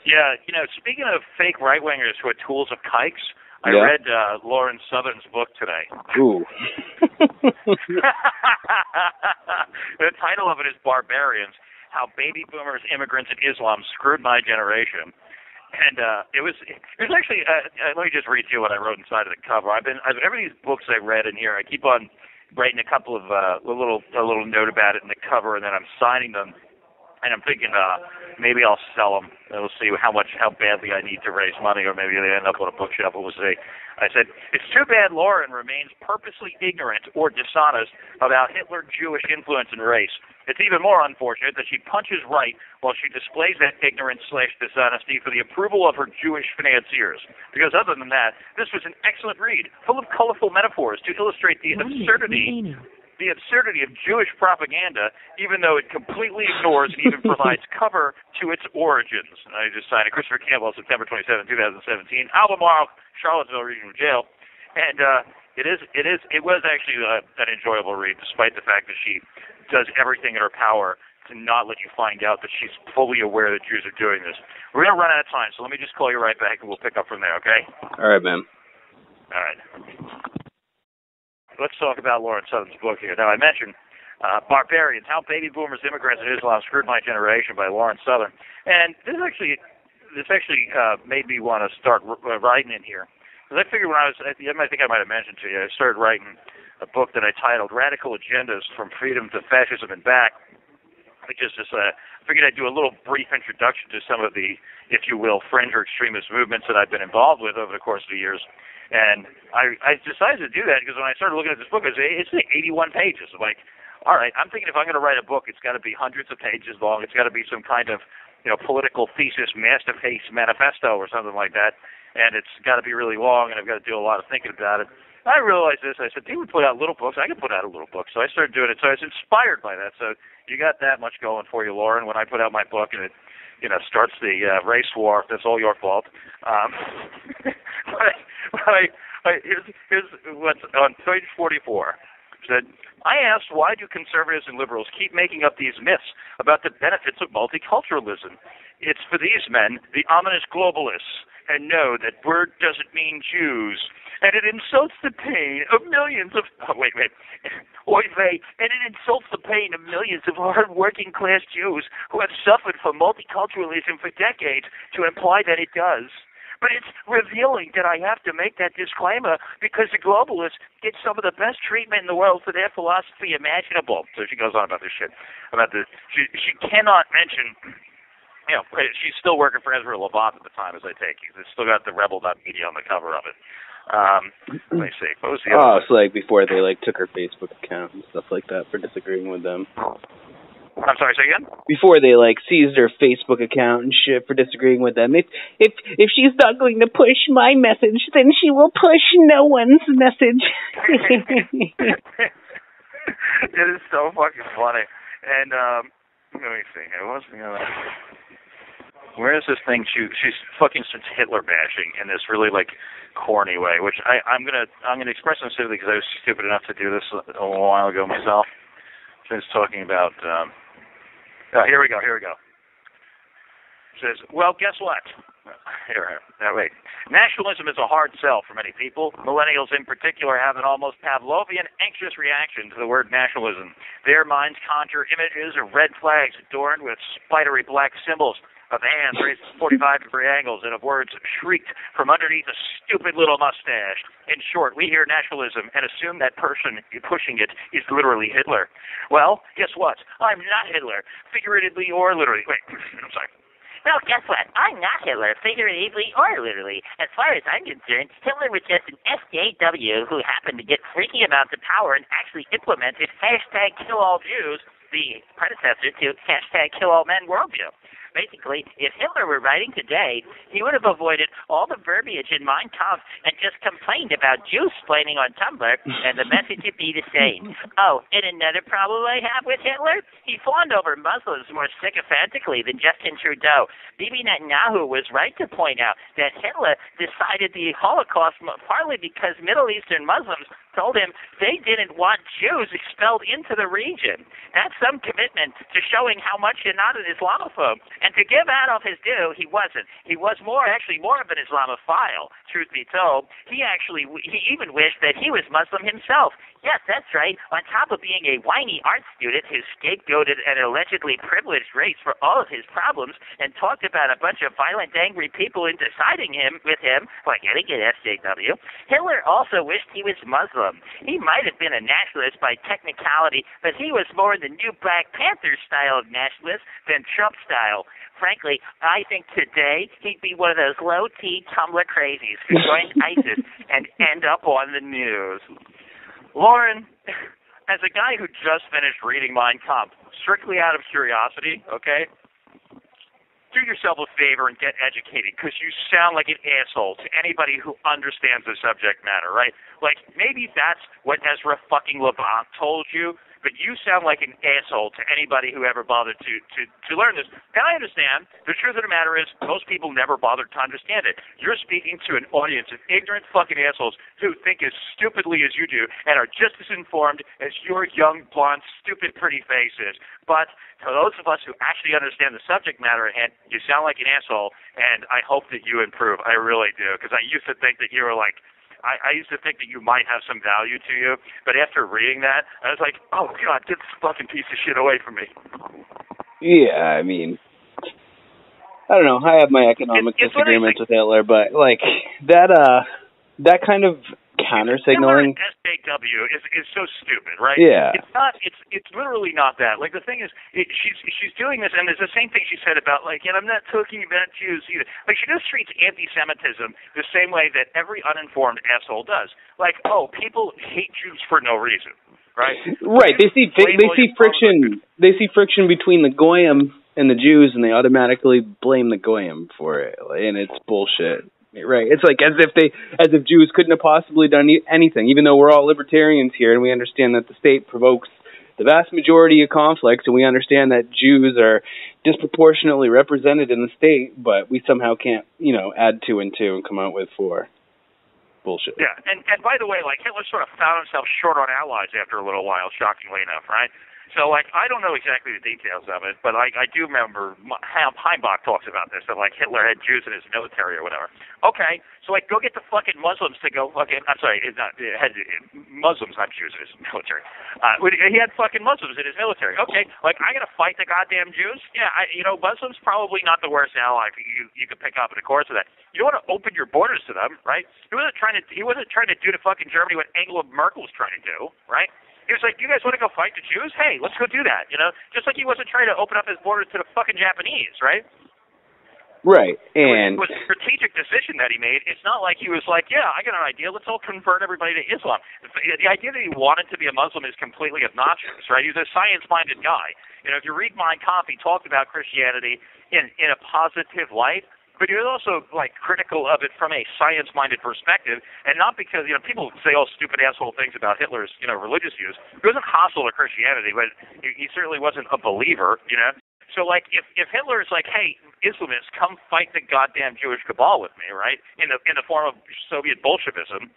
Yeah, speaking of fake right-wingers who are tools of kikes, I Yeah. read Lauren Southern's book today. Ooh. The title of it is Barbarians, How Baby Boomers, Immigrants, and Islam Screwed My Generation. And it was actually, let me just read you what I wrote inside of the cover. Every these books I read in here, I keep on writing a couple of, a little note about it in the cover, and then I'm signing them. And I'm thinking maybe I'll sell them. And we'll see how badly I need to raise money, or maybe they end up on a bookshelf. We'll see. I said, it's too bad Lauren remains purposely ignorant or dishonest about Hitler, Jewish influence, and race. It's even more unfortunate that she punches right while she displays that ignorance/dishonesty for the approval of her Jewish financiers. Because other than that, this was an excellent read, full of colorful metaphors to illustrate the absurdity of Jewish propaganda, even though it completely ignores and even provides cover to its origins. And I just signed it. Christopher Cantwell, September 27, 2017. Albemarle, Charlottesville Regional Jail. And it was actually an enjoyable read, despite the fact that she does everything in her power to not let you find out that she's fully aware that Jews are doing this. We're going to run out of time, so let me just call you right back, and we'll pick up from there, okay? All right, man. All right. Let's talk about Lauren Southern's book here. Now, I mentioned Barbarians, How Baby Boomers, Immigrants, and Islam Screwed My Generation by Lauren Southern. And this actually made me want to start writing in here. Because I figured I think I might have mentioned to you, I started writing a book that I titled Radical Agendas from Freedom to Fascism and Back. I figured I'd do a little brief introduction to some of the, if you will, fringe or extremist movements that I've been involved with over the course of the years. And I decided to do that because when I started looking at this book, it's 81 pages. I'm like, all right, I'm thinking if I'm going to write a book, it's got to be hundreds of pages long. It's got to be some kind of, political thesis, masterpiece, manifesto or something like that. And it's got to be really long, and I've got to do a lot of thinking about it. I realized this. I said, people put out little books. I can put out a little book. So I started doing it. So I was inspired by that. So you got that much going for you, Lauren. When I put out my book and it, starts the race war, that's all your fault. Here's what's on page 44. It said, I asked, why do conservatives and liberals keep making up these myths about the benefits of multiculturalism? It's for these men, the ominous globalists, and know that word doesn't mean Jews. And it insults the pain of millions of... And it insults the pain of millions of hard-working class Jews who have suffered from multiculturalism for decades to imply that it does. But it's revealing that I have to make that disclaimer because the globalists get some of the best treatment in the world for their philosophy imaginable. So she goes on about this shit. She cannot mention... she's still working for Ezra Levant at the time, as I take it. It's still got the Rebel.media on the cover of it. Let me see. What was the other it's like before they took her Facebook account and stuff like that for disagreeing with them. I'm sorry, say again? Before they seized her Facebook account and shit for disagreeing with them. If she's not going to push my message, then she will push no one's message. It is so fucking funny. And let me see. Where is this thing? She's fucking Hitler bashing in this really corny way, which I'm gonna express sensitivity because I was stupid enough to do this a while ago myself. She's talking about. Here we go. It says, well, guess what? Wait. Nationalism is a hard sell for many people. Millennials in particular have an almost Pavlovian anxious reaction to the word nationalism. Their minds conjure images of red flags adorned with spidery black symbols, of hands raised at 45-degree angles, and of words shrieked from underneath a stupid little mustache. In short, we hear nationalism and assume that person pushing it is literally Hitler. Well, guess what? I'm not Hitler, figuratively or literally. Wait, I'm sorry. Well, guess what? I'm not Hitler, figuratively or literally. As far as I'm concerned, Hitler was just an SJW who happened to get freaky about the power and actually implemented #KillAllJews, the predecessor to #KillAllMen worldview. Basically, if Hitler were writing today, he would have avoided all the verbiage in Mein Kampf and just complained about Jew-splaining on Tumblr, and the message would be the same. Oh, and another problem I have with Hitler? He fawned over Muslims more sycophantically than Justin Trudeau. Bibi Netanyahu was right to point out that Hitler decided the Holocaust partly because Middle Eastern Muslims told him they didn't want Jews expelled into the region. That's some commitment to showing how much you're not an Islamophobe. And to give Adolf his due, he wasn't. He was more of an Islamophile, truth be told. He even wished that he was Muslim himself. Yes, that's right. On top of being a whiny art student who scapegoated an allegedly privileged race for all of his problems and talked about a bunch of violent, angry people into siding with him, like any good SJW, Hitler also wished he was Muslim. He might have been a nationalist by technicality, but he was more the new Black Panther style of nationalist than Trump style. Frankly, I think today he'd be one of those low-T Tumblr crazies who joined ISIS and end up on the news. Lauren, as a guy who just finished reading Mein Kampf, strictly out of curiosity, okay, do yourself a favor and get educated, because you sound like an asshole to anybody who understands the subject matter, right? Like, maybe that's what Ezra fucking Levant told you, but you sound like an asshole to anybody who ever bothered to learn this. And I understand. The truth of the matter is most people never bothered to understand it. You're speaking to an audience of ignorant fucking assholes who think as stupidly as you do and are just as informed as your young, blonde, stupid, pretty face is. But to those of us who actually understand the subject matter at hand, you sound like an asshole, and I hope that you improve. I really do, because I used to think that you were like, I used to think that you might have some value to you, but after reading that, I was like, oh, God, get this fucking piece of shit away from me. Yeah, I mean, I don't know. I have my economic disagreements with Hitler, but, like, that kind of counter-signaling. SJW is so stupid, right? Yeah. It's literally not that. Like, the thing is, she's doing this, and there's the same thing she said about, like, and I'm not talking about Jews either. Like, she just treats anti-Semitism the same way that every uninformed asshole does. Like, oh, people hate Jews for no reason, right? Right. They see friction. They see friction between the Goyim and the Jews, and they automatically blame the Goyim for it, and it's bullshit. Right. It's like as if Jews couldn't have possibly done anything, even though we're all libertarians here and we understand that the state provokes the vast majority of conflicts, and we understand that Jews are disproportionately represented in the state, but we somehow can't, add 2 and 2 and come out with 4. Bullshit. Yeah, and by the way, like, Hitler sort of found himself short on allies after a little while, shockingly enough, right? So, like, I don't know exactly the details of it, but I do remember Heimbach talks about this, that, like, Hitler had Jews in his military or whatever. Okay, so, like, go get the fucking Muslims to go fucking, I'm sorry, Muslims, not Jews in his military. He had fucking Muslims in his military. Okay, like, I gotta fight the goddamn Jews? Yeah, Muslims probably not the worst ally you could pick up in the course of that. You don't want to open your borders to them, right? He wasn't trying to do to fucking Germany what Angela Merkel was trying to do, right? He was like, you guys want to go fight the Jews? Hey, let's go do that, Just like he wasn't trying to open up his borders to the fucking Japanese, right? Right, and it was a strategic decision that he made. It's not like he was like, yeah, I got an idea, let's all convert everybody to Islam. The idea that he wanted to be a Muslim is completely obnoxious, right? He was a science-minded guy. If you read Mein Kampf, he talked about Christianity in a positive light, but he was also, like, critical of it from a science-minded perspective, and not because, people say all stupid asshole things about Hitler's, religious views. He wasn't hostile to Christianity, but he certainly wasn't a believer, So, like, if Hitler is like, hey, Islamists, come fight the goddamn Jewish cabal with me, right, in the form of Soviet Bolshevism,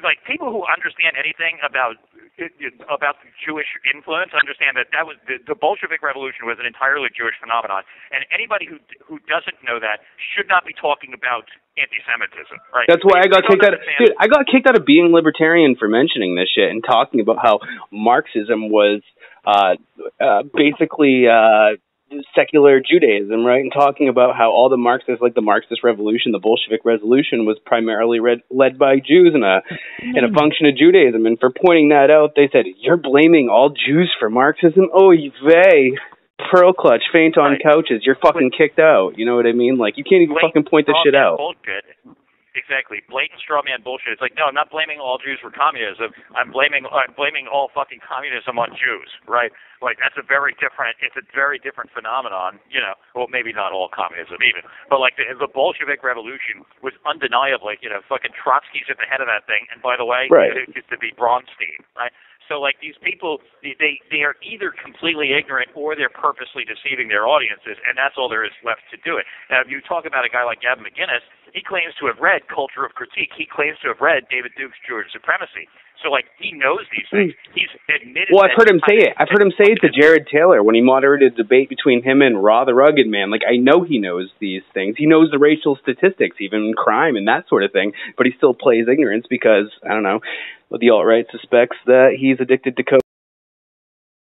like, people who understand anything about the Jewish influence understand that was the Bolshevik Revolution was an entirely Jewish phenomenon, and anybody who doesn't know that should not be talking about anti-Semitism, right? That's why I got kicked out. Dude, I got kicked out of being libertarian for mentioning this shit and talking about how Marxism was basically secular Judaism, right? And talking about how all the Marxists, like the Marxist Revolution, the Bolshevik Revolution, was primarily led by Jews and a function of Judaism. And for pointing that out, they said, "You're blaming all Jews for Marxism? Oh, vey, pearl clutch, faint on couches. You're fucking kicked out." You know what I mean? Like, you can't even fucking point this shit out. Bullshit. Exactly, blatant straw man bullshit. It's like, no, I'm not blaming all Jews for communism. I'm blaming all fucking communism on Jews, right? Like, it's a very different phenomenon, Well, maybe not all communism even, but like the Bolshevik Revolution was undeniably, fucking Trotsky's at the head of that thing, and by the way, it used to be Bronstein, right? So, like, these people, they are either completely ignorant or they're purposely deceiving their audiences, and that's all there is left to do it. Now, if you talk about a guy like Gavin McInnes, He claims to have read Culture of Critique. He claims to have read David Duke's Jewish Supremacy. So, like, he knows these things. He's admitted. Well, I've heard him say it. I've heard him say it to Jared Taylor when he moderated a debate between him and Raw the Rugged Man. Like, I know he knows these things. He knows the racial statistics, even crime and that sort of thing. But he still plays ignorance because, I don't know, the alt-right suspects that he's addicted to coke.